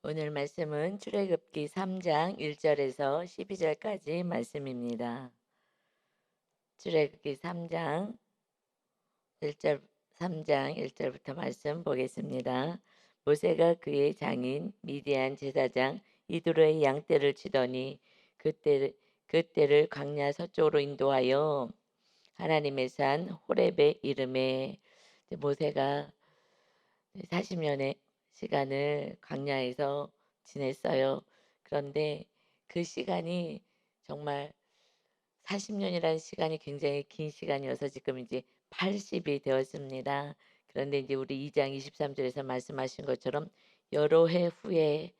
오늘 말씀은 출애굽기 3장 1절에서 12절까지 말씀입니다. 출애굽기 3장 1절 3장 1절부터 말씀 보겠습니다. 모세가 그의 장인 미디안 제사장 이드로의 양떼를 치더니 그때를 광야 서쪽으로 인도하여 하나님의 산 호렙의 이름에 모세가 40년의 시간을 광야에서 지냈어요. 그런데 그 시간이 정말 40년이라는 시간이 굉장히 긴 시간이어서 지금 이제 80이 되었습니다. 그런데 이제 우리 2장 23절에서 말씀하신 것처럼 여러 해 후에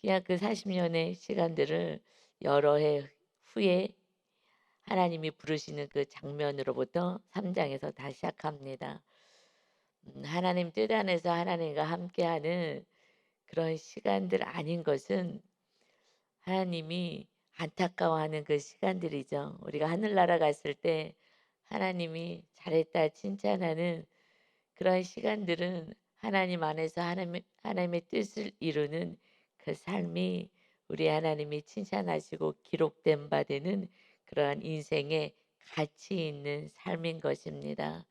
그냥 그 40년의 시간들을 여러 해 후에 하나님이 부르시는 그 장면으로부터 3장에서 다시 시작합니다. 하나님 뜻 안에서 하나님과 함께하는 그런 시간들 아닌 것은 하나님이 안타까워하는 그 시간들이죠. 우리가 하늘나라 갔을 때 하나님이 잘했다 칭찬하는 그런 시간들은 하나님 안에서 하나님의 뜻을 이루는 그 삶이 우리 하나님이 칭찬하시고 기록된 바 되는 그러한 인생의 가치 있는 삶인 것입니다.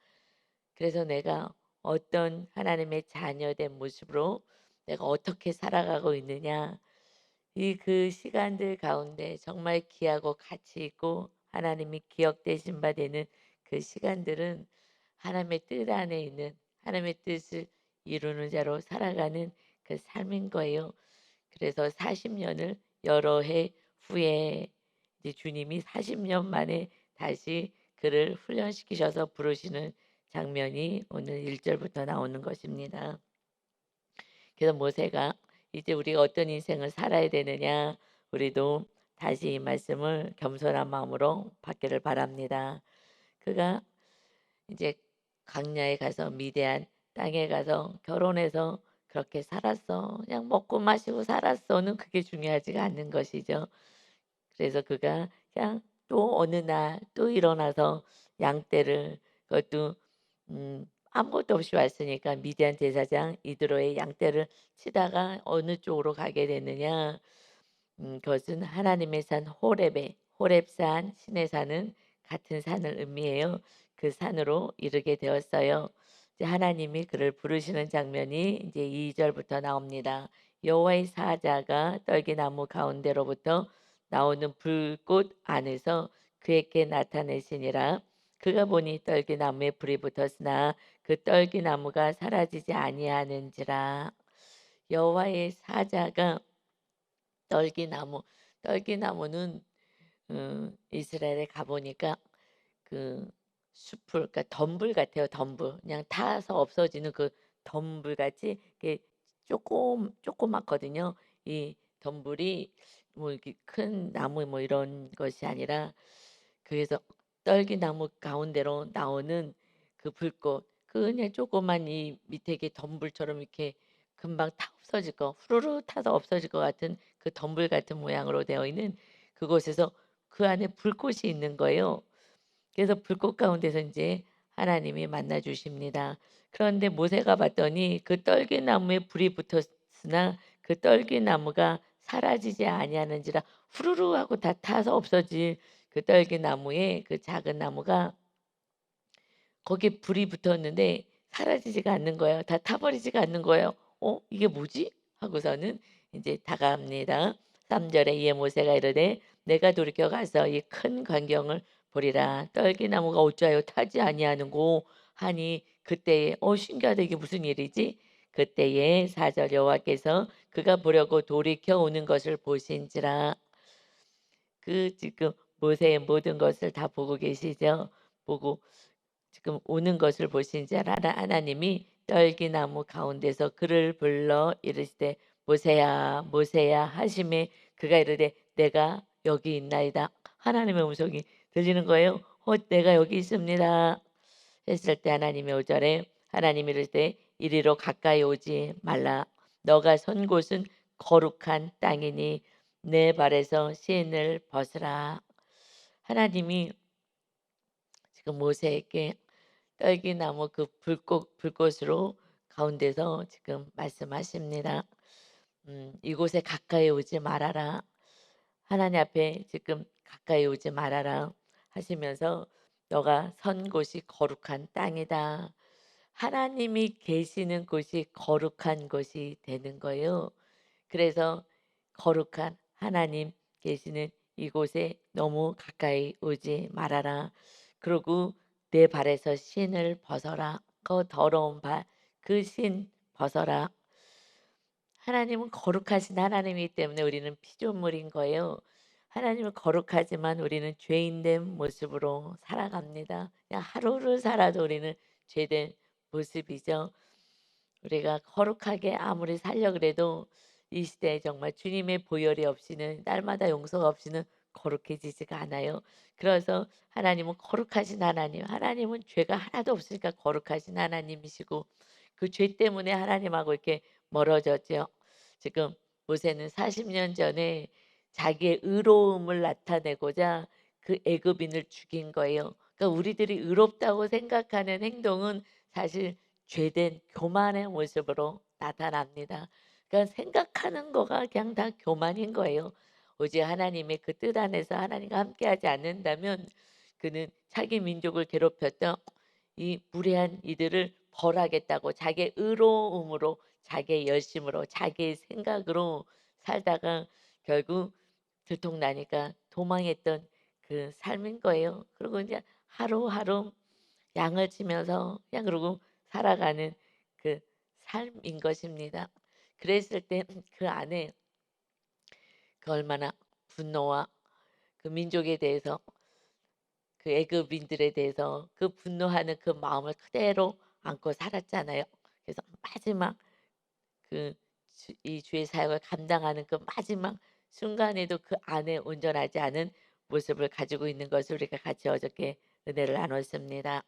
그래서 내가 어떤 하나님의 자녀된 모습으로 내가 어떻게 살아가고 있느냐, 이 그 시간들 가운데 정말 귀하고 가치 있고 하나님이 기억되신 바 되는 그 시간들은 하나님의 뜻 안에 있는 하나님의 뜻을 이루는 자로 살아가는 그 삶인 거예요. 그래서 40년을 여러 해 후에 이제 주님이 40년 만에 다시 그를 훈련시키셔서 부르시는 장면이 오늘 1절부터 나오는 것입니다. 그래서 모세가 이제 우리가 어떤 인생을 살아야 되느냐, 우리도 다시 이 말씀을 겸손한 마음으로 받기를 바랍니다. 그가 이제 광야에 가서 미디안 땅에 가서 결혼해서 그렇게 살았어. 그냥 먹고 마시고 살았어는 그게 중요하지가 않는 것이죠. 그래서 그가 그냥 또 어느 날 또 일어나서 양떼를 그것도 아무것도 없이 왔으니까 미디안 제사장 이드로의 양떼를 치다가 어느 쪽으로 가게 됐느냐. 그것은 하나님의 산 호렙산 신의 산은 같은 산을 의미해요. 그 산으로 이르게 되었어요. 이제 하나님이 그를 부르시는 장면이 이제 2절부터 나옵니다. 여호와의 사자가 떨기나무 가운데로부터 나오는 불꽃 안에서 그에게 나타내시니라. 그가 보니 떨기나무에 불이 붙었으나 그 떨기나무가 사라지지 아니하는지라. 여호와의 사자가 떨기나무 떨기나무는 이스라엘에 가 보니까 그 숲을 그러니까 덤불 같아요. 덤불. 그냥 타서 없어지는 그 덤불같이 이게 조그맣거든요. 이 덤불이 뭐 이렇게 큰 나무 뭐 이런 것이 아니라 그래서 떨기나무 가운데로 나오는 그 불꽃 그냥 조그만 이 밑에 이게 덤불처럼 이렇게 금방 타 없어질 거 후루룩 타서 없어질 것 같은 그 덤불 같은 모양으로 되어 있는 그곳에서 그 안에 불꽃이 있는 거예요. 그래서 불꽃 가운데서 이제 하나님이 만나 주십니다. 그런데 모세가 봤더니 그 떨기나무에 불이 붙었으나 그 떨기나무가 사라지지 아니하는지라 후루룩 하고 다 타서 없어질 그 떨기나무에 그 작은 나무가 거기에 불이 붙었는데 사라지지가 않는 거예요. 다 타버리지가 않는 거예요. 이게 뭐지?' 하고서는 이제 다가옵니다. 3 절에 이에 모세가 이르되 내가 돌이켜 가서 이 큰 광경을 보리라. 떨기나무가 어찌하여 타지 아니하는고 하니 그때에 신기하다. 이게 무슨 일이지? 그때에 4절 여호와께서 그가 보려고 돌이켜 오는 것을 보신지라. 그 지금 모세의 모든 것을 다 보고 계시죠. 보고 지금 오는 것을 보신 자 하나님이 떨기나무 가운데서 그를 불러 이르시되 모세야 모세야 하심에 그가 이르되 내가 여기 있나이다. 하나님의 음성이 들리는 거예요. 내가 여기 있습니다. 했을 때 하나님의 5절에 하나님이 이르시되 이리로 가까이 오지 말라. 너가 선 곳은 거룩한 땅이니 내 발에서 신을 벗으라. 하나님이 지금 모세에게 떨기나무 그 불꽃으로 가운데서 지금 말씀하십니다. 이곳에 가까이 오지 말아라. 하나님 앞에 지금 가까이 오지 말아라 하시면서 너가 선 곳이 거룩한 땅이다. 하나님이 계시는 곳이 거룩한 곳이 되는 거예요. 그래서 거룩한 하나님 계시는 이곳에 너무 가까이 오지 말아라. 그리고 내 발에서 신을 벗어라. 그 더러운 발, 그 신 벗어라. 하나님은 거룩하신 하나님이기 때문에 우리는 피조물인 거예요. 하나님은 거룩하지만 우리는 죄인된 모습으로 살아갑니다. 그냥 하루를 살아도 우리는 죄된 모습이죠. 우리가 거룩하게 아무리 살려 그래도 이 시대에 정말 주님의 보혈이 없이는 날마다 용서가 없이는 거룩해지지가 않아요. 그래서 하나님은 거룩하신 하나님, 하나님은 죄가 하나도 없으니까 거룩하신 하나님이시고 그 죄 때문에 하나님하고 이렇게 멀어졌죠. 지금 모세는 40년 전에 자기의 의로움을 나타내고자 그 애굽인을 죽인 거예요. 그러니까 우리들이 의롭다고 생각하는 행동은 사실 죄된 교만의 모습으로 나타납니다. 그러니까 생각하는 거가 그냥 다 교만인 거예요. 오직 하나님의 그 뜻 안에서 하나님과 함께하지 않는다면 그는 자기 민족을 괴롭혔던 이 무례한 이들을 벌하겠다고 자기의 의로움으로 자기의 열심으로 자기의 생각으로 살다가 결국 들통나니까 도망했던 그 삶인 거예요. 그리고 이제 하루하루 양을 치면서 그냥 그러고 살아가는 그 삶인 것입니다. 그랬을 때 그 안에 그 얼마나 분노와 그 민족에 대해서 그 애굽인들에 대해서 그 분노하는 그 마음을 그대로 안고 살았잖아요. 그래서 마지막 그 이 주의 사역을 감당하는 그 마지막 순간에도 그 안에 온전하지 않은 모습을 가지고 있는 것을 우리가 같이 어저께 은혜를 나눴습니다.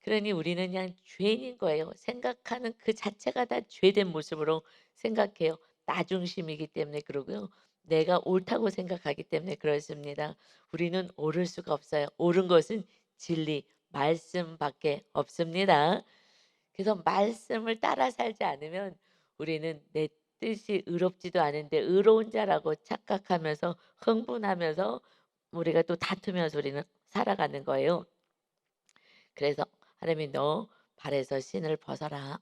그러니 우리는 그냥 죄인인 거예요. 생각하는 그 자체가 다 죄된 모습으로 생각해요. 나 중심이기 때문에 그러고요. 내가 옳다고 생각하기 때문에 그렇습니다. 우리는 옳을 수가 없어요. 옳은 것은 진리, 말씀밖에 없습니다. 그래서 말씀을 따라 살지 않으면 우리는 내 뜻이 의롭지도 않은데 의로운 자라고 착각하면서 흥분하면서 우리가 또 다투면서 우리는 살아가는 거예요. 그래서 하나님이 너 발에서 신을 벗어라.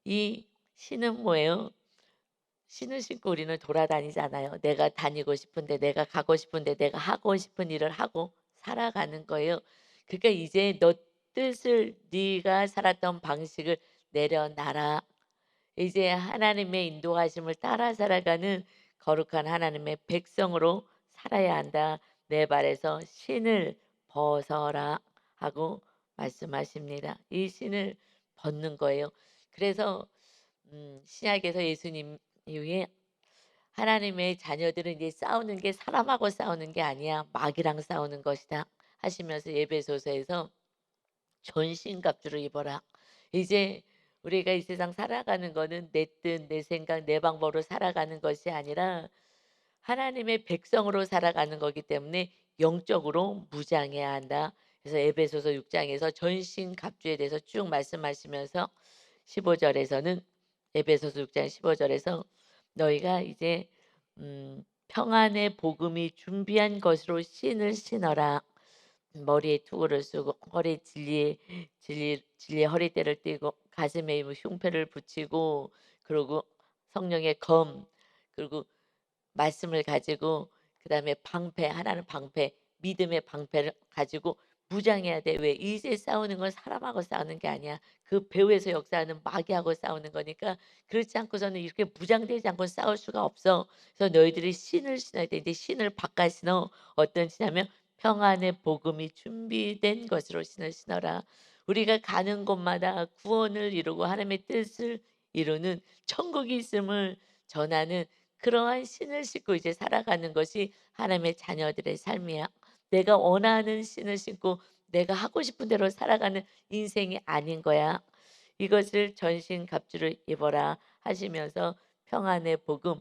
이 신은 뭐예요? 신을 신고 우리는 돌아다니잖아요. 내가 다니고 싶은데 내가 가고 싶은데 내가 하고 싶은 일을 하고 살아가는 거예요. 그러니까 이제 너 뜻을 네가 살았던 방식을 내려놔라. 이제 하나님의 인도하심을 따라 살아가는 거룩한 하나님의 백성으로 살아야 한다. 내 발에서 신을 벗어라 하고 말씀하십니다. 이 신을 벗는 거예요. 그래서 신약에서 예수님 이후에 하나님의 자녀들은 이제 싸우는 게 사람하고 싸우는 게 아니야. 마귀랑 싸우는 것이다. 하시면서 예배소서에서 전신갑주를 입어라. 이제 우리가 이 세상 살아가는 거는 내 뜻, 내 생각, 내 방법으로 살아가는 것이 아니라 하나님의 백성으로 살아가는 거기 때문에 영적으로 무장해야 한다. 그래서 에베소서 6장에서 전신갑주에 대해서 쭉 말씀하시면서 15절에서는 에베소서 6장 15절에서 너희가 이제 평안의 복음이 준비한 것으로 신을 신어라. 머리에 투구를 쓰고 허리에 진리의 허리띠를 띠고 가슴에 이 흉패를 붙이고 그리고 성령의 검 그리고 말씀을 가지고 그다음에 방패 하나는 방패 믿음의 방패를 가지고 무장해야 돼. 왜? 이제 싸우는 건 사람하고 싸우는 게 아니야. 그 배후에서 역사하는 마귀하고 싸우는 거니까 그렇지 않고서는 이렇게 무장되지 않고 싸울 수가 없어. 그래서 너희들이 신을 신어야 돼. 이제 신을 바꿔 신어. 어떤 신하면 평안의 복음이 준비된 것으로 신을 신어라. 우리가 가는 곳마다 구원을 이루고 하나님의 뜻을 이루는 천국이 있음을 전하는 그러한 신을 신고 이제 살아가는 것이 하나님의 자녀들의 삶이야. 내가 원하는 신을 신고 내가 하고 싶은 대로 살아가는 인생이 아닌 거야. 이것을 전신갑주를 입어라 하시면서 평안의 복음,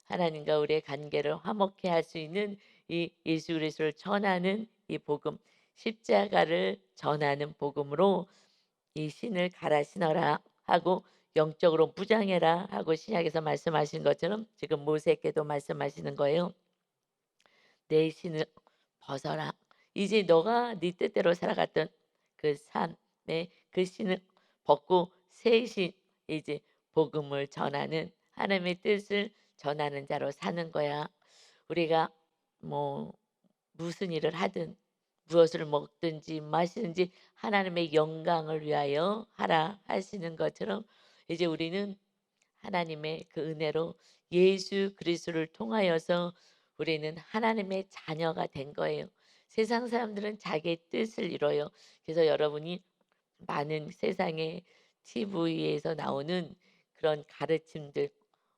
하나님과 우리의 관계를 화목케 할 수 있는 이 예수 그리스도를 전하는 이 복음, 십자가를 전하는 복음으로 이 신을 갈아 신어라 하고 영적으로 무장해라 하고 신약에서 말씀하신 것처럼 지금 모세께도 말씀하시는 거예요. 내 신을 벗어라. 이제 너가 네 뜻대로 살아갔던 그 삶의 그 신을 벗고 새 신, 이제 복음을 전하는 하나님의 뜻을 전하는 자로 사는 거야. 우리가 뭐 무슨 일을 하든 무엇을 먹든지 마시든지 하나님의 영광을 위하여 하라 하시는 것처럼 이제 우리는 하나님의 그 은혜로 예수 그리스도를 통하여서 우리는 하나님의 자녀가 된 거예요. 세상 사람들은 자기의 뜻을 이뤄요. 그래서 여러분이 많은 세상의 TV에서 나오는 그런 가르침들,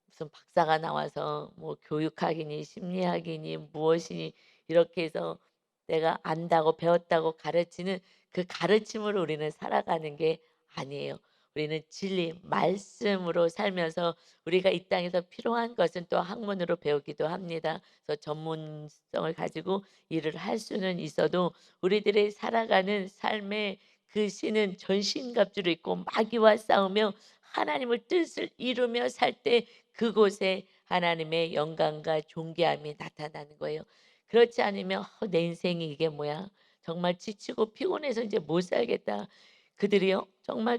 무슨 박사가 나와서 뭐 교육학이니 심리학이니 무엇이니 이렇게 해서 내가 안다고 배웠다고 가르치는 그 가르침으로 우리는 살아가는 게 아니에요. 우리는 진리 말씀으로 살면서 우리가 이 땅에서 필요한 것은 또 학문으로 배우기도 합니다. 그래서 전문성을 가지고 일을 할 수는 있어도 우리들의 살아가는 삶의 그 신은 전신갑주를 입고 마귀와 싸우며 하나님의 뜻을 이루며 살 때 그곳에 하나님의 영광과 존귀함이 나타나는 거예요. 그렇지 않으면 내 인생이 이게 뭐야? 정말 지치고 피곤해서 이제 못 살겠다. 그들이요 정말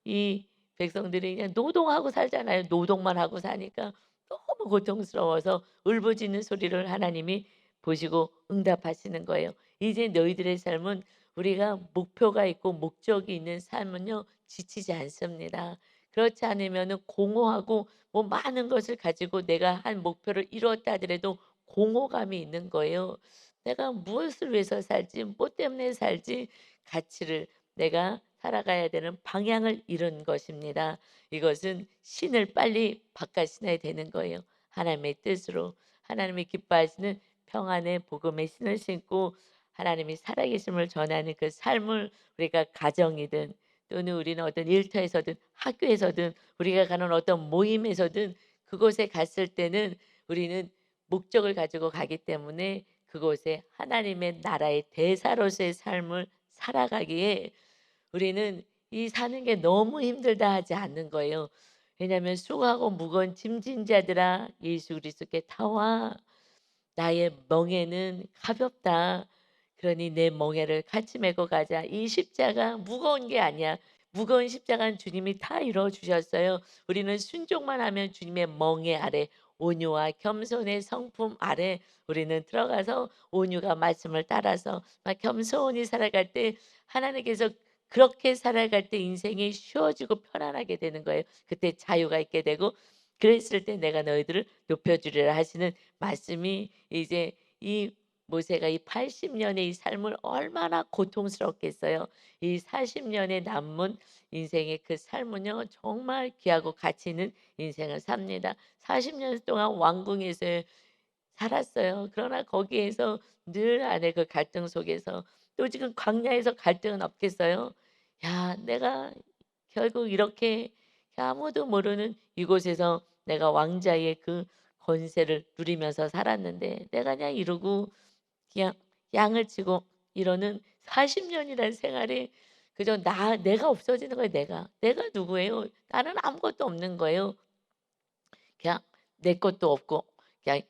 이 백성들이 그냥 노동하고 살잖아요. 노동만 하고 사니까 너무 고통스러워서 울부짖는 소리를 하나님이 보시고 응답하시는 거예요. 이제 너희들의 삶은 우리가 목표가 있고 목적이 있는 삶은요 지치지 않습니다. 그렇지 않으면은 공허하고 뭐 많은 것을 가지고 내가 한 목표를 이루었다 하더라도 공허감이 있는 거예요. 내가 무엇을 위해서 살지, 뭐 때문에 살지, 가치를 내가 살아가야 되는 방향을 잃은 것입니다. 이것은 신을 빨리 바꿔신어야 되는 거예요. 하나님의 뜻으로 하나님이 기뻐하시는 평안의 복음의 신을 신고 하나님이 살아계심을 전하는 그 삶을 우리가 가정이든 또는 우리는 어떤 일터에서든 학교에서든 우리가 가는 어떤 모임에서든 그곳에 갔을 때는 우리는 목적을 가지고 가기 때문에 그곳에 하나님의 나라의 대사로서의 삶을 살아가기에 우리는 이 사는 게 너무 힘들다 하지 않는 거예요. 왜냐하면 수고하고 무거운 짐진 자들아 예수 그리스도께 타와 나의 멍에는 가볍다. 그러니 내 멍에를 같이 메고 가자. 이 십자가 무거운 게 아니야. 무거운 십자가는 주님이 다 이루어 주셨어요. 우리는 순종만 하면 주님의 멍에 아래 온유와 겸손의 성품 아래 우리는 들어가서 온유가 말씀을 따라서 막 겸손히 살아갈 때 하나님께서 그렇게 살아갈 때 인생이 쉬워지고 편안하게 되는 거예요. 그때 자유가 있게 되고 그랬을 때 내가 너희들을 높여주리라 하시는 말씀이 이제 이 모세가 이 80년의 이 삶을 얼마나 고통스럽겠어요. 이 40년의 남은 인생의 그 삶은요 정말 귀하고 가치 있는 인생을 삽니다. 40년 동안 왕궁에서 살았어요. 그러나 거기에서 늘 안에 그 갈등 속에서 또 지금 광야에서 갈등은 없겠어요? 야, 내가 결국 이렇게 아무도 모르는 이곳에서 내가 왕자의 그 권세를 누리면서 살았는데 내가 그냥 이러고 그냥 양을 치고 이러는 40년이라는 생활이 그저 내가 없어지는 거예요. 내가 누구예요? 나는 아무것도 없는 거예요. 그냥 내 것도 없고 그냥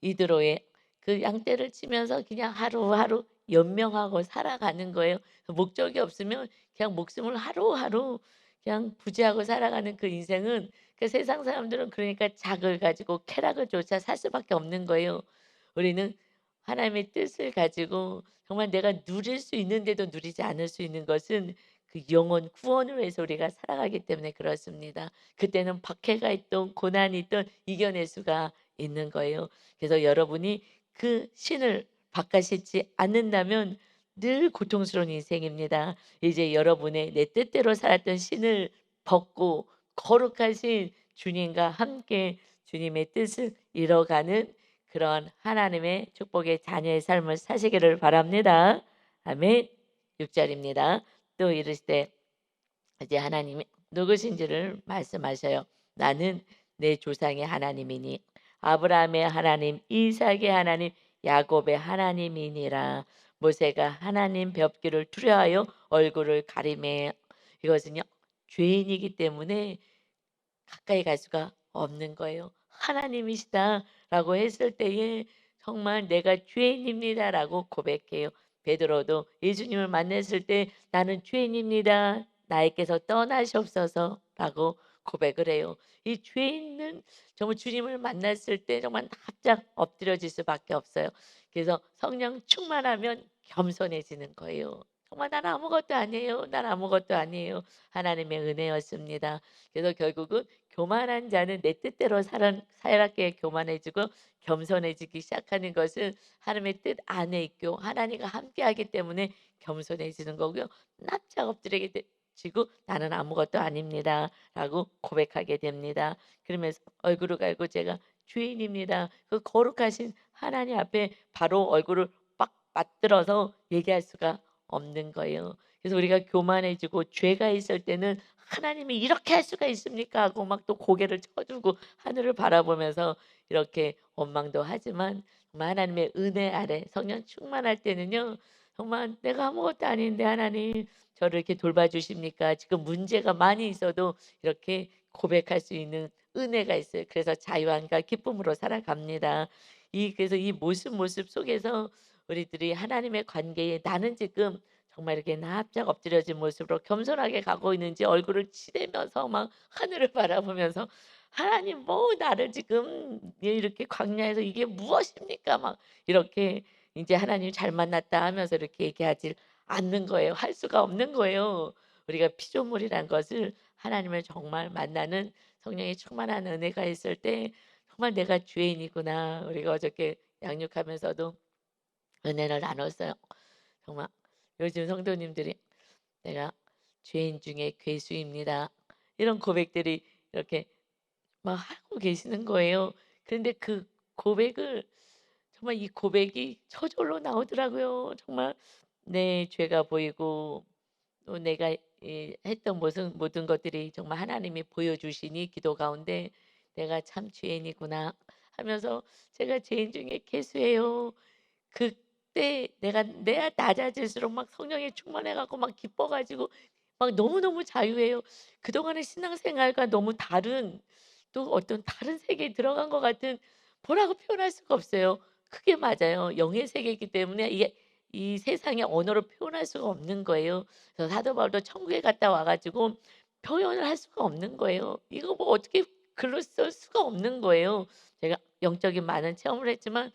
이드로의 그 양떼를 치면서 그냥 하루하루 연명하고 살아가는 거예요. 목적이 없으면 그냥 목숨을 하루하루 그냥 부지하고 살아가는 그 인생은 그 세상 사람들은 그러니까 작을 가지고 쾌락을 쫓아 살 수밖에 없는 거예요. 우리는 하나님의 뜻을 가지고 정말 내가 누릴 수 있는데도 누리지 않을 수 있는 것은 그 영혼 구원을 위해서 우리가 살아가기 때문에 그렇습니다. 그때는 박해가 있던 고난이 있던 이겨낼 수가 있는 거예요. 그래서 여러분이 그 신을 바꾸시지 않는다면 늘 고통스러운 인생입니다. 이제 여러분의 내 뜻대로 살았던 신을 벗고 거룩하신 주님과 함께 주님의 뜻을 이뤄가는 그런 하나님의 축복의 자녀의 삶을 사시기를 바랍니다. 아멘. 6절입니다. 또 이르시되 이제 하나님이 누구신지를 말씀하셔요. 나는 내 조상의 하나님이니 아브라함의 하나님, 이삭의 하나님, 야곱의 하나님이니라. 모세가 하나님 뵙기를 두려워하여 얼굴을 가리매 이것은요 죄인이기 때문에 가까이 갈 수가 없는 거예요. "하나님이시다."라고 했을 때에 정말 "내가 죄인입니다."라고 고백해요. 베드로도 예수님을 만났을 때 "나는 죄인입니다. 나에게서 떠나시옵소서."라고 고백을 해요. 이 죄인은 정말 주님을 만났을 때 정말 납작 엎드려질 수밖에 없어요. 그래서 성령 충만하면 겸손해지는 거예요. 정말 '난 아무것도 아니에요. 난 아무것도 아니에요.' 하나님의 은혜였습니다. 그래서 결국은 교만한 자는 내 뜻대로 살았기에 교만해지고, 겸손해지기 시작하는 것은 하나님의 뜻 안에 있고 하나님과 함께하기 때문에 겸손해지는 거고요. 납작 엎드리게 지고 '나는 아무것도 아닙니다.'라고 고백하게 됩니다. 그러면서 얼굴을 갈고 제가 "죄인입니다." 그 거룩하신 하나님 앞에 바로 얼굴을 빡 맞들어서 얘기할 수가 없는 거예요. 그래서 우리가 교만해지고 죄가 있을 때는 '하나님이 이렇게 할 수가 있습니까?' 하고 막 또 고개를 쳐들고 하늘을 바라보면서 이렇게 원망도 하지만, 정말 하나님의 은혜 아래 성령 충만할 때는요, 정말 '내가 아무것도 아닌데 하나님 저를 이렇게 돌봐주십니까?' 지금 문제가 많이 있어도 이렇게 고백할 수 있는 은혜가 있어요. 그래서 자유함과 기쁨으로 살아갑니다. 그래서 이 모습 속에서 우리들이 하나님의 관계에 나는 지금 정말 이렇게 납작 엎드려진 모습으로 겸손하게 가고 있는지, 얼굴을 치대면서 막 하늘을 바라보면서 '하나님 뭐 나를 지금 이렇게 광야에서 이게 무엇입니까?' 막 이렇게 이제 '하나님 잘 만났다.' 하면서 이렇게 얘기하지 않는 거예요. 할 수가 없는 거예요. 우리가 피조물이란 것을 하나님을 정말 만나는 성령의 충만한 은혜가 있을 때 정말 '내가 죄인이구나.' 우리가 어저께 양육하면서도 은혜를 나눴어요. 정말 요즘 성도님들이 "내가 죄인 중에 괴수입니다." 이런 고백들이 이렇게 막 하고 계시는 거예요. 그런데 그 고백을, 정말 이 고백이 저절로 나오더라고요. 정말 내 죄가 보이고 또 내가 했던 모든 것들이 정말 하나님이 보여주시니 기도 가운데 '내가 참 죄인이구나.' 하면서 '제가 죄인 중에 괴수예요.' 그때 내가 낮아질수록 막 성령에 충만해 갖고 막 기뻐 가지고 막 너무너무 자유해요. 그동안의 신앙생활과 너무 다른, 또 어떤 다른 세계에 들어간 것 같은, 뭐라고 표현할 수가 없어요. 그게 맞아요. 영의 세계이기 때문에 이게 이 세상의 언어로 표현할 수가 없는 거예요. 그래서 사도 바울도 천국에 갔다 와 가지고 표현을 할 수가 없는 거예요. 이거 뭐 어떻게 글로 쓸 수가 없는 거예요. 제가 영적인 많은 체험을 했지만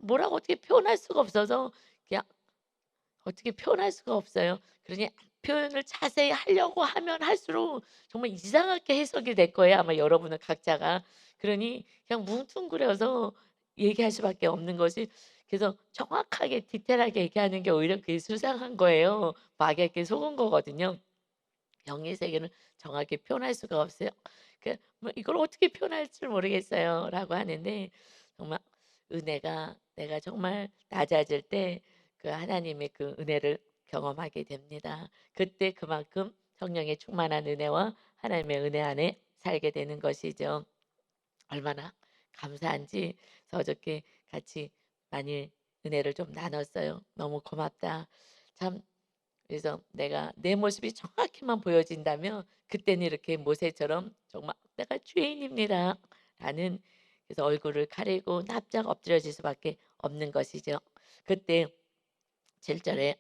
뭐라고 어떻게 표현할 수가 없어서 그냥 어떻게 표현할 수가 없어요. 그러니 표현을 자세히 하려고 하면 할수록 정말 이상하게 해석이 될 거예요, 아마 여러분은 각자가. 그러니 그냥 뭉뚱그려서 얘기할 수밖에 없는 것이, 그래서 정확하게 디테일하게 얘기하는 게 오히려 그게 수상한 거예요. 막에게 속은 거거든요. 영의 세계는 정확히 표현할 수가 없어요. 뭐 "이걸 어떻게 표현할 줄 모르겠어요."라고 하는데, 정말 은혜가, 내가 정말 낮아질 때 그 하나님의 그 은혜를 경험하게 됩니다. 그때 그만큼 성령의 충만한 은혜와 하나님의 은혜 안에 살게 되는 것이죠. 얼마나 감사한지. 그래서 어저께 같이 많이 은혜를 좀 나눴어요. "너무 고맙다." 참, 그래서 내가 내 모습이 정확히만 보여진다면 그때는 이렇게 모세처럼 정말 '내가 죄인입니다.'라는, 그래서 얼굴을 가리고 납작 엎드려질 수밖에 없는 것이죠. 그때 7 절에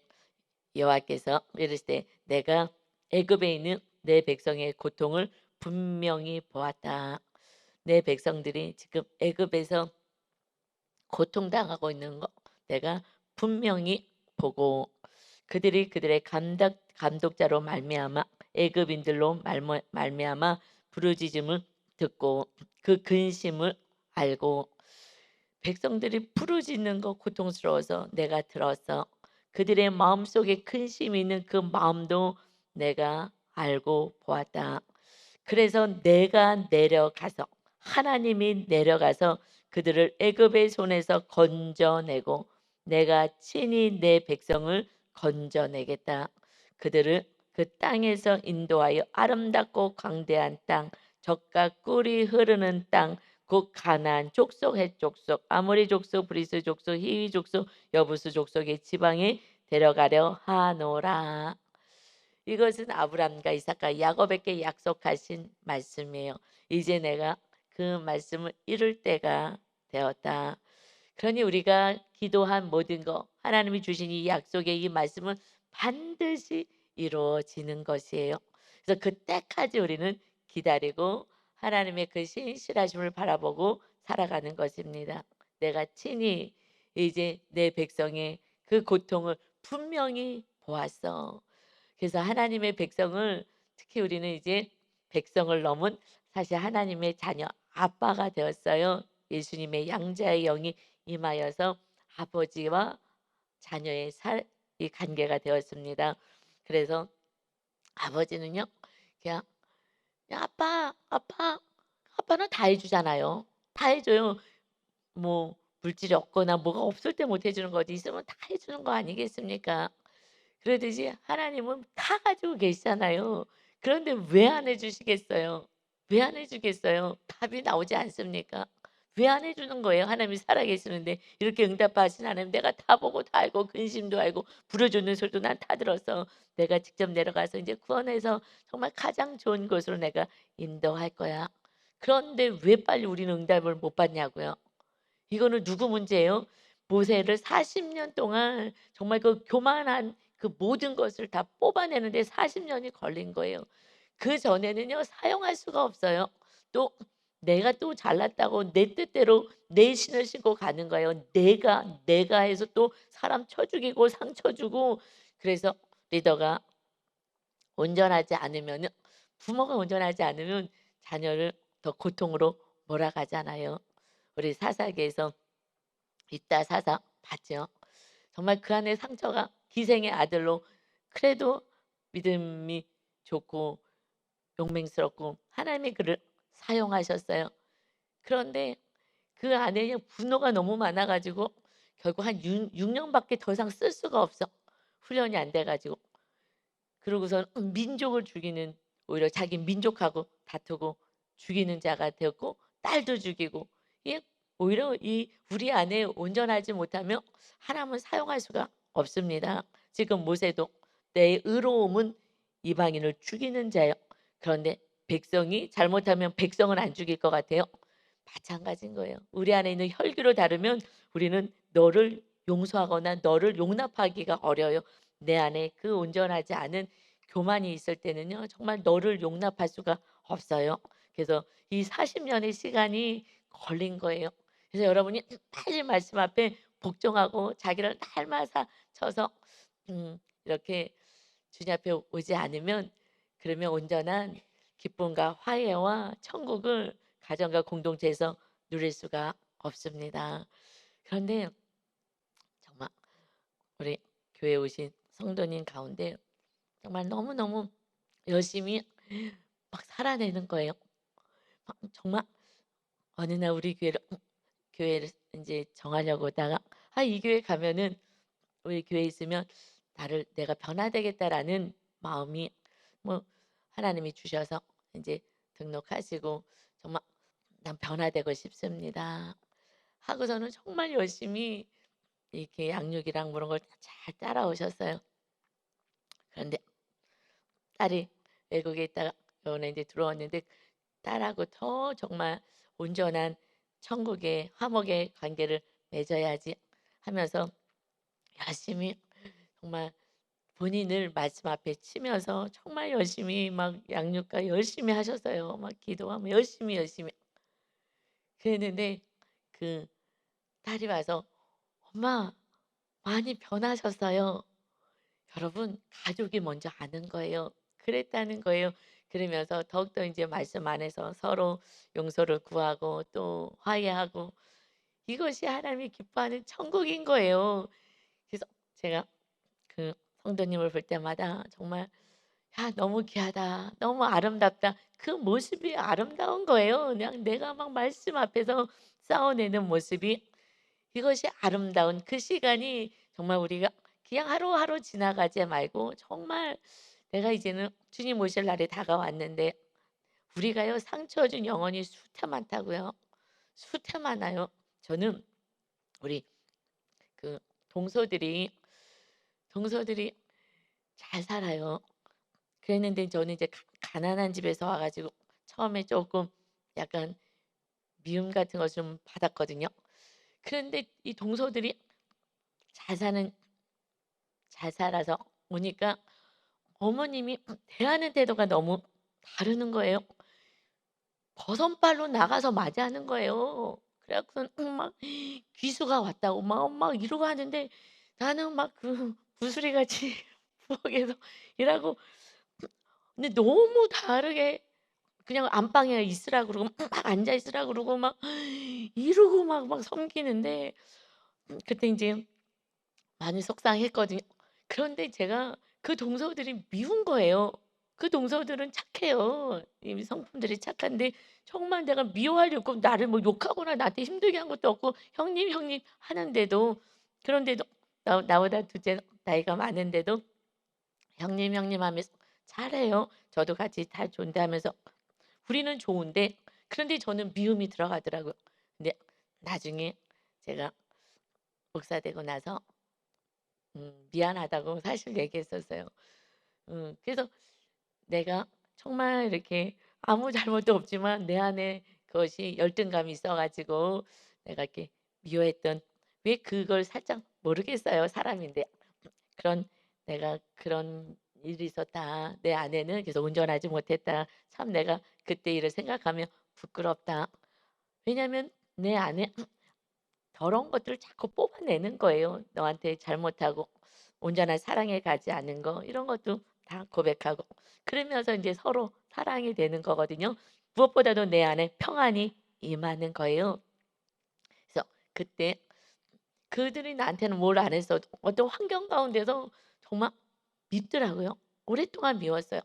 여호와께서 이르시되 "내가 애굽에 있는 내 백성의 고통을 분명히 보았다." 내 백성들이 지금 애굽에서 고통당하고 있는 거 내가 분명히 보고, 그들이 그들의 감독자로 말미암아 애굽인들로 말미암아 부르짖음을 듣고 그 근심을 알고, 백성들이 부르짖는 거 고통스러워서 내가 들어서 그들의 마음속에 근심이 있는 그 마음도 내가 알고 보았다. 그래서 내가 내려가서, 하나님이 내려가서 그들을 애굽의 손에서 건져내고 내가 친히 내 백성을 건져내겠다. 그들을 그 땅에서 인도하여 아름답고 광대한 땅, 젖과 꿀이 흐르는 땅, 곧 가나안 족속, 헷 족속, 아모리 족속, 브리스 족속, 히위 족속, 여부수 족속의 지방에 데려가려 하노라. 이것은 아브람과 이삭과 야곱에게 약속하신 말씀이에요. 이제 내가 그 말씀을 이룰 때가 되었다. 그러니 우리가 기도한 모든 거 하나님이 주신 이 약속의 이 말씀은 반드시 이루어지는 것이에요. 그래서 그 때까지 우리는 기다리고 하나님의 그 신실하심을 바라보고 살아가는 것입니다. 내가 친히 이제 내 백성의 그 고통을 분명히 보았어. 그래서 하나님의 백성을 특히 우리는 이제 백성을 넘은 사실 하나님의 자녀 아빠가 되었어요. 예수님의 양자의 영이 임하여서 아버지와 자녀의 이 관계가 되었습니다. 그래서 아버지는요, 그냥 "야 아빠, 아빠." 아빠는 다 해 주잖아요. 다 해 줘요. 뭐 물질이 없거나 뭐가 없을 때 못 해 주는 거지 있으면 다 해 주는 거 아니겠습니까? 그러듯이 하나님은 다 가지고 계시잖아요. 그런데 왜 안 해 주시겠어요? 왜 안 해 주겠어요? 답이 나오지 않습니까? 왜 안 해 주는 거예요? 하나님이 살아 계시는데 이렇게 응답하신 하나님 내가 다 보고 다 알고 근심도 알고 부르짖는 소리도 난 다 들어서 내가 직접 내려가서 이제 구원해서 정말 가장 좋은 곳으로 내가 인도할 거야. 그런데 왜 빨리 우리는 응답을 못 받냐고요. 이거는 누구 문제예요? 모세를 40년 동안 정말 그 교만한 그 모든 것을 다 뽑아내는데 40 년이 걸린 거예요. 그전에는요 사용할 수가 없어요. 또 내가 또 잘났다고 내 뜻대로 내 신을 신고 가는 거예요. 내가 해서 또 사람 쳐 죽이고 상 쳐 주고 그래서 리더가 온전하지 않으면은 부모가 온전하지 않으면 자녀를 더 고통으로 몰아가잖아요. 우리 사사기에서 이따 사사 봤죠. 정말 그 안에 상처가 기생의 아들로 그래도 믿음이 좋고 용맹스럽고 하나님이 그를 사용하셨어요. 그런데 그 안에 그냥 분노가 너무 많아 가지고 결국 한 6 년밖에 더 이상 쓸 수가 없어. 훈련이 안 돼 가지고. 그러고선 민족을 죽이는 오히려 자기 민족하고 다투고 죽이는 자가 되었고 딸도 죽이고 이 오히려 이 우리 안에 온전하지 못하면 하나님은 사용할 수가 없습니다. 지금 모세도 내 의로움은 이방인을 죽이는 자요. 그런데 백성이 잘못하면 백성은 안 죽일 것 같아요. 마찬가지인 거예요. 우리 안에 있는 혈기로 다르면 우리는 너를 용서하거나 너를 용납하기가 어려요. 내 안에 그 온전하지 않은 교만이 있을 때는요. 정말 너를 용납할 수가 없어요. 그래서 이 40 년의 시간이 걸린 거예요. 그래서 여러분이 빨리 말씀 앞에 복종하고 자기를 날마다 쳐서 이렇게 주님 앞에 오지 않으면 그러면 온전한 기쁨과 화해와 천국을 가정과 공동체에서 누릴 수가 없습니다. 그런데 정말 우리 교회 오신 성도님 가운데 정말 너무너무 열심히 막 살아내는 거예요. 막 정말 어느 날 우리 교회를 인제 정하려고 오다가 '아 이 교회 가면은 우리 교회에 있으면 나를 내가 변화되겠다.'라는 마음이 뭐 하나님이 주셔서 인제 등록하시고 정말 '난 변화되고 싶습니다.' 하고서는 정말 열심히 이렇게 양육이랑 뭐 이런 걸 잘 따라오셨어요. 그런데 딸이 외국에 있다가 요번에 인제 들어왔는데 딸하고 더 정말 온전한 천국의 화목의 관계를 맺어야지 하면서 열심히 정말 본인을 말씀 앞에 치면서 정말 열심히 막 양육과 열심히 하셨어요. 막 기도하며 열심히. 그랬는데 그 딸이 와서 "엄마 많이 변하셨어요." 여러분 가족이 먼저 아는 거예요. 그랬다는 거예요. 그러면서 더욱더 이제 말씀 안에서 서로 용서를 구하고 또 화해하고 이것이 하나님이 기뻐하는 천국인 거예요. 그래서 제가 그 성도님을 볼 때마다 정말 '야 너무 귀하다. 너무 아름답다.' 그 모습이 아름다운 거예요. 그냥 내가 막 말씀 앞에서 싸워내는 모습이 이것이 아름다운 그 시간이 정말 우리가 그냥 하루하루 지나가지 말고 정말 내가 이제는 주님 오실 날이 다가왔는데 우리가요 상처 준 영혼이 수태 많다고요. 수태 많아요. 저는 우리 그 동서들이 잘 살아요. 그랬는데 저는 이제 가난한 집에서 와 가지고 처음에 조금 약간 미움 같은 걸 좀 받았거든요. 그런데 이 동서들이 잘 사는 잘 살아서 오니까 어머님이 대하는 태도가 너무 다르는 거예요. 버선발로 나가서 맞이하는 거예요. 그래 갖고선 막 귀수가 왔다고 막 이러고 하는데 나는 막 그 구스리같이 부엌에서 일하고 근데 너무 다르게 그냥 안방에 있으라 그러고 막 앉아 있으라 그러고 막 이러고 막 섬기는데 그때 인제 많이 속상했거든요. 그런데 제가 그 동서들이 미운 거예요. 그 동서들은 착해요. 이 성품들이 착한데 정말 내가 미워하려고 나를 뭐 욕하거나 나한테 힘들게 한 것도 없고 "형님, 형님." 하는데도 그런데도 나보다 둘째 나이가 많은데도 "형님, 형님." 하면서 잘해요. 저도 같이 다 존대하면서 우리는 좋은데 그런데 저는 미움이 들어가더라고요. 근데 나중에 제가 목사 되고 나서 미안하다고 사실 얘기했었어요. 그래서 내가 정말 이렇게 아무 잘못도 없지만 내 안에 그것이 열등감이 있어 가지고 내가 이렇게 미워했던 왜 그걸 살짝 모르겠어요, 사람인데. 그런 내가 그런 일이 있었다. 내 아내는 그래서 운전하지 못했다. 참 내가 그때 일을 생각하면 부끄럽다. 왜냐하면 내 안에 더러운 것들을 자꾸 뽑아내는 거예요. 너한테 잘못하고 온전한 사랑에 가지 않은 거 이런 것도 다 고백하고 그러면서 이제 서로 사랑이 되는 거거든요. 무엇보다도 내 안에 평안이 임하는 거예요. 그래서 그때 그들이 나한테는 뭘 안 했어도 어떤 환경 가운데서 정말 밉더라고요. 오랫동안 미웠어요.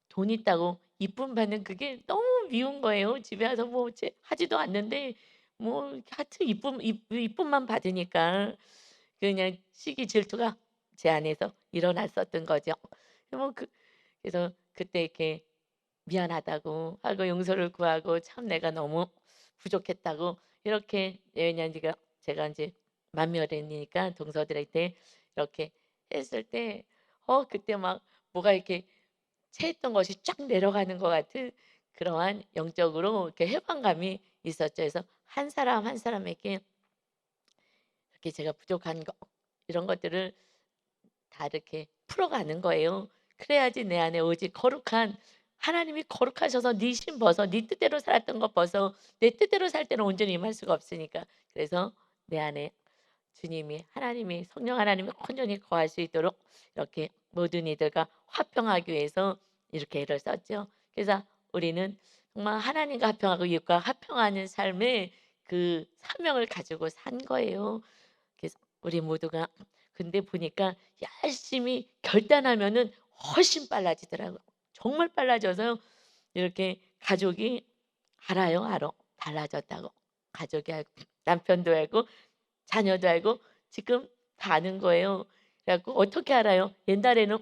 돈 있다고 이쁨 받는 그게 너무 미운 거예요. 집에 와서 뭐 하지도 않는데 뭐 하여튼 이쁨만 받으니까 그냥 시기 질투가 제 안에서 일어났었던 거죠. 뭐 그래서 그때 이렇게 미안하다고 하고 용서를 구하고 참 내가 너무 부족했다고 이렇게 왜냐면 제가 인제 맏며느리니까 동서들한테 이렇게 했을 때 그때 막 뭐가 이렇게 체했던 것이 쫙 내려가는 것 같은 그러한 영적으로 이렇게 해방감이 있었죠. 그래서 한 사람 한 사람에게 이렇게 제가 부족한 거 이런 것들을 다 이렇게 풀어가는 거예요. 그래야지 내 안에 오직 거룩한 하나님이 거룩하셔서 네 심 벗어 네 뜻대로 살았던 것 벗어 내 뜻대로 살 때는 온전히 임할 수가 없으니까. 그래서 내 안에 주님이 하나님이 성령 하나님이 온전히 거할 수 있도록 이렇게 모든 이들과 화평하기 위해서 이렇게 애를 썼죠. 그래서 우리는 정말 하나님과 화평하고 이웃과 화평하는 삶의 그 사명을 가지고 산 거예요. 그래서 우리 모두가 근데 보니까 열심히 결단하면은 훨씬 빨라지더라고요. 정말 빨라져서요. 이렇게 가족이 알아요, 알아. 달라졌다고. 가족이 알고 남편도 알고 자녀도 알고 지금 다 아는 거예요. 그래 갖고 어떻게 알아요? 옛날에는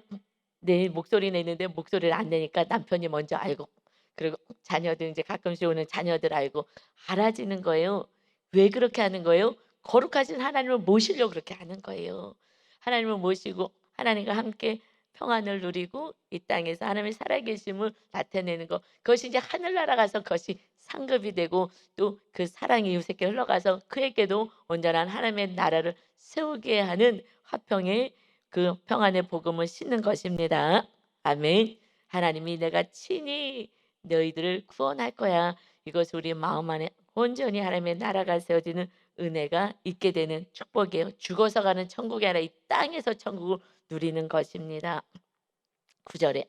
내 목소리 내는데 목소리를 안 내니까 남편이 먼저 알고 그리고 자녀들 인제 가끔씩 오는 자녀들 알고 알아지는 거예요. 왜 그렇게 하는 거예요? 거룩하신 하나님을 모시려고 그렇게 하는 거예요. 하나님을 모시고 하나님과 함께 평안을 누리고 이 땅에서 하나님의 살아계심을 나타내는 것. 그것이 이제 하늘나라 가서 그것이 상급이 되고 또 그 사랑이 이웃에게 흘러가서 그에게도 온전한 하나님의 나라를 세우게 하는 화평의 그 평안의 복음을 싣는 것입니다. 아멘. 하나님이 내가 친히 너희들을 구원할 거야. 이것이 우리 마음 안에 온전히 하나님의 나라가 세워지는 은혜가 있게 되는 축복이에요. 죽어서 가는 천국이 아니라 이 땅에서 천국을 누리는 것입니다. 9 절에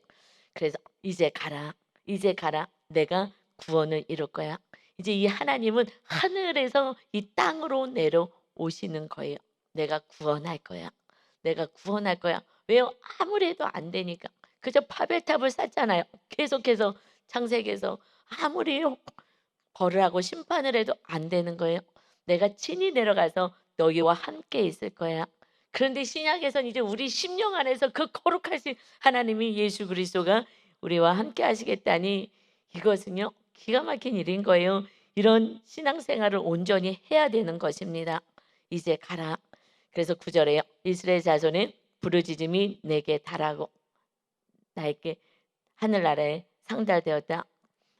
그래서 "이제 가라. 이제 가라. 내가 구원을 이룰 거야." 이제 이 하나님은 하늘에서 이 땅으로 내려오시는 거예요. "내가 구원할 거야. 내가 구원할 거야." 왜요? 아무리 해도 안 되니까. 그저 바벨탑을 쌓잖아요. 계속해서 창세기에서 아무리 벌을 하고 심판을 해도 안 되는 거예요. "내가 친히 내려가서 너희와 함께 있을 거야." 그런데 신약에서는 이제 우리 심령 안에서 그 거룩하신 하나님이 예수 그리스도가 우리와 함께 하시겠다니 이것은요 기가 막힌 일인 거예요. 이런 신앙생활을 온전히 해야 되는 것입니다. "이제 가라." 그래서 9 절에요. "이스라엘 자손의 부르짖음이 내게 달하고" 나에게 하늘나라에 상달되었다.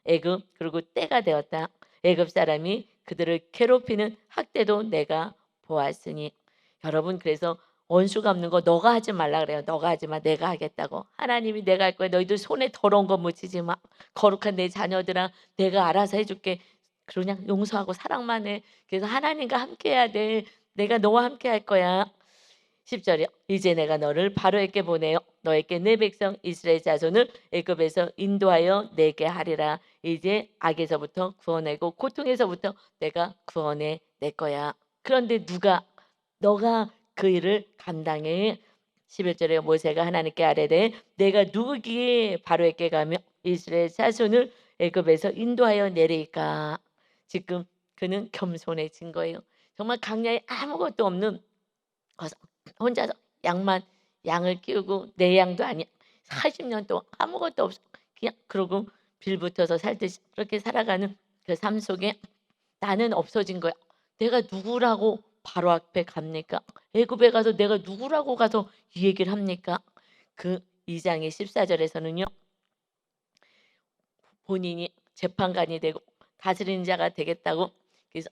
애굽 그리고 때가 되었다. 애굽 사람이 그들을 괴롭히는 학대도 내가 보았으니. 여러분 그래서 원수 갚는 거 너가 하지 말라 그래요. 너가 하지 마. 내가 하겠다고. 하나님이 내가 할 거야. 너희들 손에 더러운 거 묻히지 마. 거룩한 내 자녀들아 내가 알아서 해줄게. 그냥 용서하고 사랑만 해. 그래서 하나님과 함께 해야 돼. 내가 너와 함께 할 거야. 10절이요. 이제 내가 너를 바로에게 보내요. 너에게 내 백성 이스라엘 자손을 애굽에서 인도하여 내게 하리라. 이제 악에서부터 구원하고 고통에서부터 내가 구원해 낼 거야. 그런데 누가 너가 그 일을 감당해. 11절에 모세가 하나님께 아뢰되 내가 누구기에 바로에게 가며 이스라엘 자손을 애굽에서 인도하여 내리까. 지금 그는 겸손해진 거예요. 정말 강야에 아무것도 없는 거서 혼자서 양을 키우고 내 양도 아니야. 40년 동안 아무것도 없어. 그냥 그러고 빌붙어서 살듯이 그렇게 살아가는 그 삶 속에 나는 없어진 거야. 내가 누구라고 바로 앞에 갑니까? 애굽에 가서 내가 누구라고 가서 이 얘기를 합니까? 그 2장의 14절에서는요. 본인이 재판관이 되고 다스리는 자가 되겠다고 그래서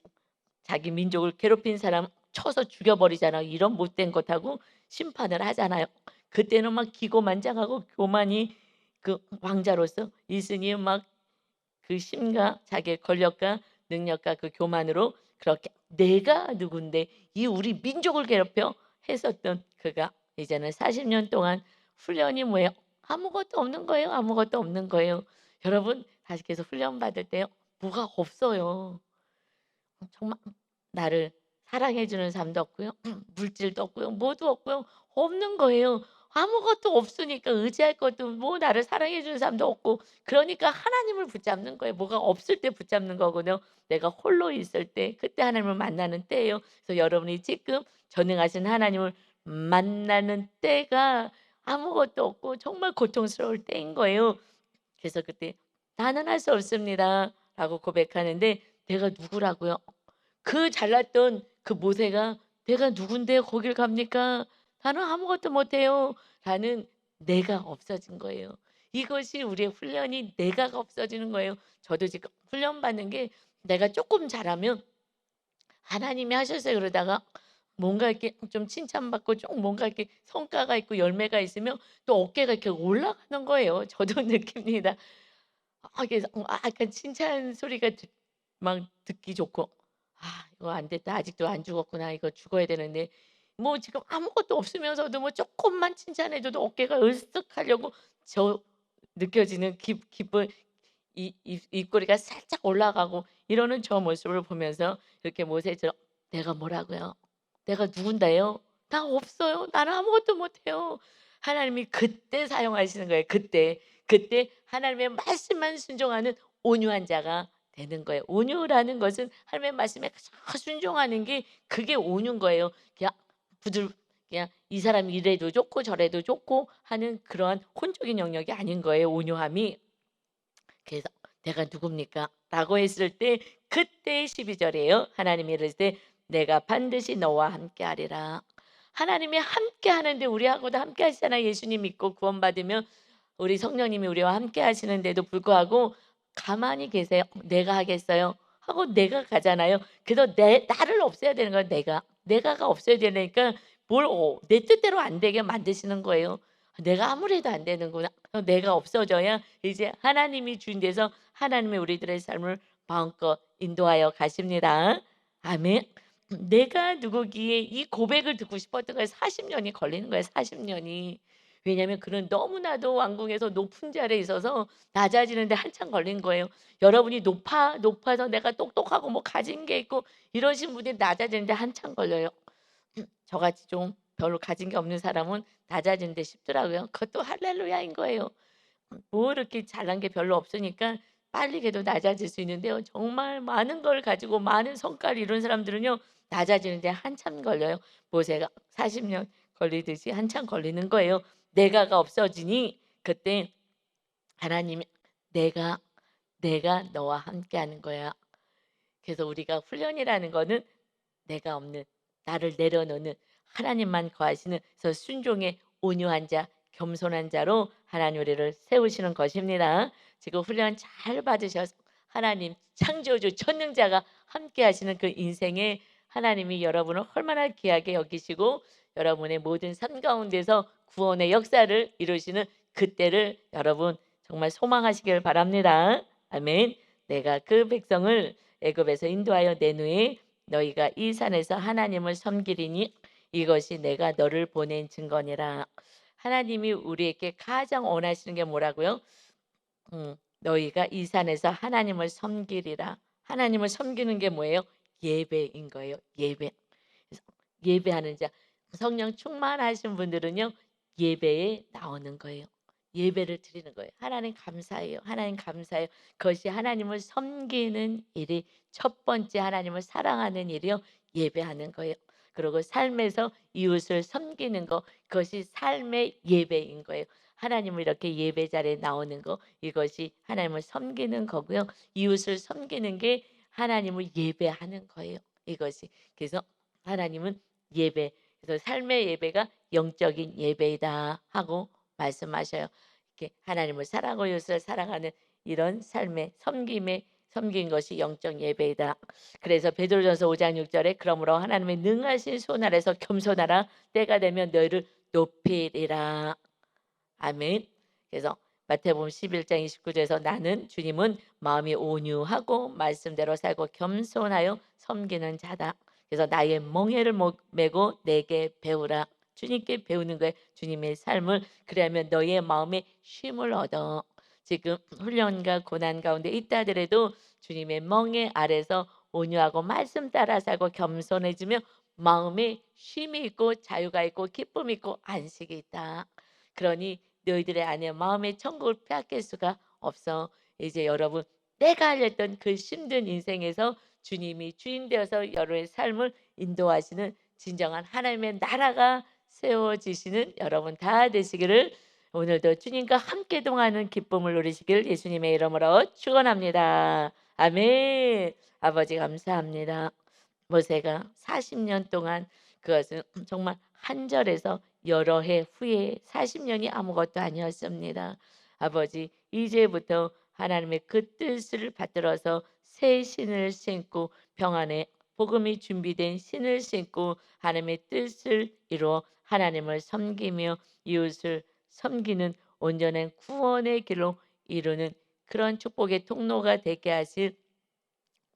자기 민족을 괴롭힌 사람 쳐서 죽여버리잖아요. 이런 못된 것하고 심판을 하잖아요. 그때는 막 기고만장하고 교만이 그 왕자로서 있으니 막 그 심과 자기의 권력과 능력과 그 교만으로 그렇게 내가 누군데 이 우리 민족을 괴롭혀 했었던 그가 이제는 40년 동안 훈련이 뭐예요? 아무것도 없는 거예요. 아무것도 없는 거예요. 여러분 다시 계속 훈련 받을 때요. 뭐가 없어요. 정말 나를 사랑해 주는 사람도 없고요. 물질도 없고요. 뭐도 없고요. 없는 거예요. 아무것도 없으니까 의지할 것도 뭐 나를 사랑해 주는 사람도 없고 그러니까 하나님을 붙잡는 거예요. 뭐가 없을 때 붙잡는 거거든요. 내가 홀로 있을 때 그때 하나님을 만나는 때예요. 그래서 여러분이 지금 전능하신 하나님을 만나는 때가 아무것도 없고 정말 고통스러울 때인 거예요. 그래서 그때 "나는 할 수 없습니다."라고 고백하는데 내가 누구라고요? 그 잘났던 그 모세가 "내가 누군데 거길 갑니까? 나는 아무것도 못해요." 라는 내가 없어진 거예요. 이것이 우리의 훈련이 내가가 없어지는 거예요. 저도 지금 훈련 받는 게 내가 조금 잘하면 하나님이 하셨어요 그러다가 뭔가 이렇게 좀 칭찬받고 좀 뭔가 이렇게 성과가 있고 열매가 있으면 또 어깨가 이렇게 올라가는 거예요. 저도 느낍니다. 그래서 약간 칭찬 소리가 막 듣기 좋고 '아 이거 안 됐다. 아직도 안 죽었구나. 이거 죽어야 되는데.' 뭐 지금 아무것도 없으면서도 뭐 쪼끔만 칭찬해 줘도 어깨가 으쓱하려고 저 느껴지는 기 기쁜 이 입꼬리가 살짝 올라가고 이러는 저 모습을 보면서 이렇게 모세처럼 '내가 뭐라고요? 내가 누군데요? 나 없어요. 나는 아무것도 못해요.' 하나님이 그때 사용하시는 거예요 그때. 그때 하나님의 말씀만 순종하는 온유한 자가 되는 거예요. 온유라는 것은 하나님의 말씀에 가장 순종하는 게 그게 온유인 거예요. 그냥 그냥 이 사람이 이래도 좋고 저래도 좋고 하는 그러한 혼적인 영역이 아닌 거예요 온유함이. 그래서 "내가 누굽니까?" 라고 했을 때 그때 12절이에요. 하나님이 이르시되 "내가 반드시 너와 함께하리라." 하나님이 함께하는데 우리하고도 함께 하시잖아요. 예수님 믿고 구원받으면 우리 성령님이 우리와 함께 하시는데도 불구하고 가만히 계세요. "내가 하겠어요." 하고 내가 가잖아요. 그래서 나를 없애야 되는 거예요 내가. 내가가 없어야 되니까 내 뜻대로 안 되게 만드시는 거예요. 내가 아무리 해도 안 되는구나. 내가 없어져야 이제 하나님이 주인 돼서 하나님이 우리들의 삶을 마음껏 인도하여 가십니다. 아멘. 내가 누구기에 이 고백을 듣고 싶었던 거예요. 40년이 걸리는 거예요 40년이. 왜냐하면 그는 너무나도 왕궁에서 높은 자리에 있어서 낮아지는데 한참 걸린 거예요. 여러분이 높아서 내가 똑똑하고 뭐 가진 게 있고 이러신 분이 낮아지는데 한참 걸려요. 저같이 좀 별로 가진 게 없는 사람은 낮아지는 데 쉽더라고요. 그것도 할렐루야인 거예요. 뭐 이렇게 잘난 게 별로 없으니까 빨리 걔도 낮아질 수 있는데요. 정말 많은 걸 가지고 많은 성과를 이룬 사람들은요. 낮아지는 데 한참 걸려요. 모세가 40년 걸리듯이 한참 걸리는 거예요. 내가가 없어지니 그때 하나님이 "내가, 내가 너와 함께하는 거야." 그래서 우리가 훈련이라는 거는 내가 없는 나를 내려놓는 하나님만 거하시는 저 순종의 온유한 자 겸손한 자로 하나님 우리를 세우시는 것입니다. 지금 훈련 잘 받으셔서 하나님 창조주 천능자가 함께 하시는 그 인생에 하나님이 여러분을 얼마나 귀하게 여기시고 여러분의 모든 삶 가운데서 구원의 역사를 이루시는 그때를 여러분 정말 소망하시길 바랍니다. 아멘. 내가 그 백성을 애굽에서 인도하여 낸 후에 너희가 이 산에서 하나님을 섬기리니 이것이 내가 너를 보낸 증거니라. 하나님이 우리에게 가장 원하시는 게 뭐라고요? 너희가 이 산에서 하나님을 섬기리라. 하나님을 섬기는 게 뭐예요? 예배인 거예요. 예배. 그래서 예배하는 자, 성령 충만하신 분들은요, 예배에 나오는 거예요. 예배를 드리는 거예요. 하나님 감사해요. 하나님 감사해요. 그것이 하나님을 섬기는 일이 첫 번째 하나님을 사랑하는 일이요. 예배하는 거예요. 그리고 삶에서 이웃을 섬기는 거, 그것이 삶의 예배인 거예요. 하나님을 이렇게 예배 자리에 나오는 거, 이것이 하나님을 섬기는 거고요. 이웃을 섬기는 게 하나님을 예배하는 거예요. 이것이. 그래서 하나님은 예배, 그래서 삶의 예배가 영적인 예배이다 하고 말씀하셔요. 이렇게 하나님을 사랑하고 이웃을 사랑하는 이런 삶의 섬긴 것이 영적 예배이다. 그래서 베드로전서 5장 6절에 그러므로 하나님의 능하신 손 아래서 겸손하라. 때가 되면 너희를 높이리라. 아멘. 그래서 마태복음 11장 29절에서 나는 주님은 마음이 온유하고 말씀대로 살고 겸손하여 섬기는 자다. 그래서 나의 멍에를 메고 내게 배우라. 주님께 배우는 거예요. 주님의 삶을. 그러면 너의 마음에 쉼을 얻어. 지금 훈련과 고난 가운데 있다 하더라도 주님의 멍에 아래서 온유하고 말씀 따라 살고 겸손해지며 마음에 쉼이 있고 자유가 있고 기쁨이 있고 안식이 있다. 그러니 너희들의 안에 마음의 천국을 빼앗길 수가 없어. 이제 여러분 내가 알렸던 그 힘든 인생에서 주님이 주인 되어서 여러분의 삶을 인도하시는 진정한 하나님의 나라가 세워지시는 여러분 다 되시기를 오늘도 주님과 함께 동하는 기쁨을 누리시길 예수님의 이름으로 축원합니다. 아멘. 아버지 감사합니다. 모세가 40년 동안 그것은 정말 한 절에서 여러 해 후에 40년이 아무것도 아니었습니다. 아버지 이제부터 하나님의 그 뜻을 받들어서 새 신을 신고 평안의 복음이 준비된 신을 신고 하나님의 뜻을 이루어 하나님을 섬기며 이웃을 섬기는 온전한 구원의 길로 이루는 그런 축복의 통로가 되게 하실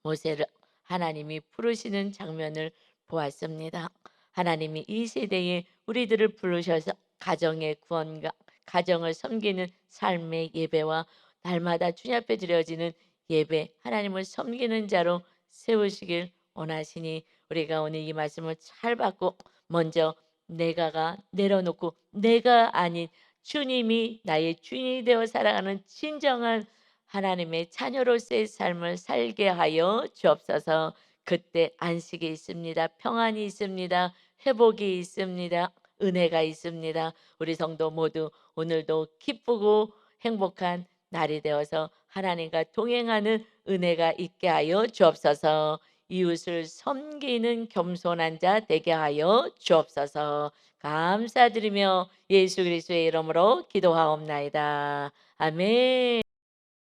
모세를 하나님이 부르시는 장면을 보았습니다. 하나님이 이 세대에 우리들을 부르셔서 가정의 구원과 가정을 섬기는 삶의 예배와 날마다 주님 앞에 드려지는 예배, 하나님을 섬기는 자로 세우시길 원하시니 우리가 오늘 이 말씀을 잘 받고 먼저 내가가 내려놓고 내가 아닌 주님이 나의 주인이 되어 살아가는 진정한 하나님의 자녀로서의 삶을 살게 하여 주옵소서. 그때 안식이 있습니다. 평안이 있습니다. 회복이 있습니다. 은혜가 있습니다. 우리 성도 모두 오늘도 기쁘고 행복한 날이 되어서 하나님과 동행하는 은혜가 있게 하여 주옵소서. 이웃을 섬기는 겸손한 자 되게 하여 주옵소서. 감사드리며 예수 그리스도의 이름으로 기도하옵나이다. 아멘.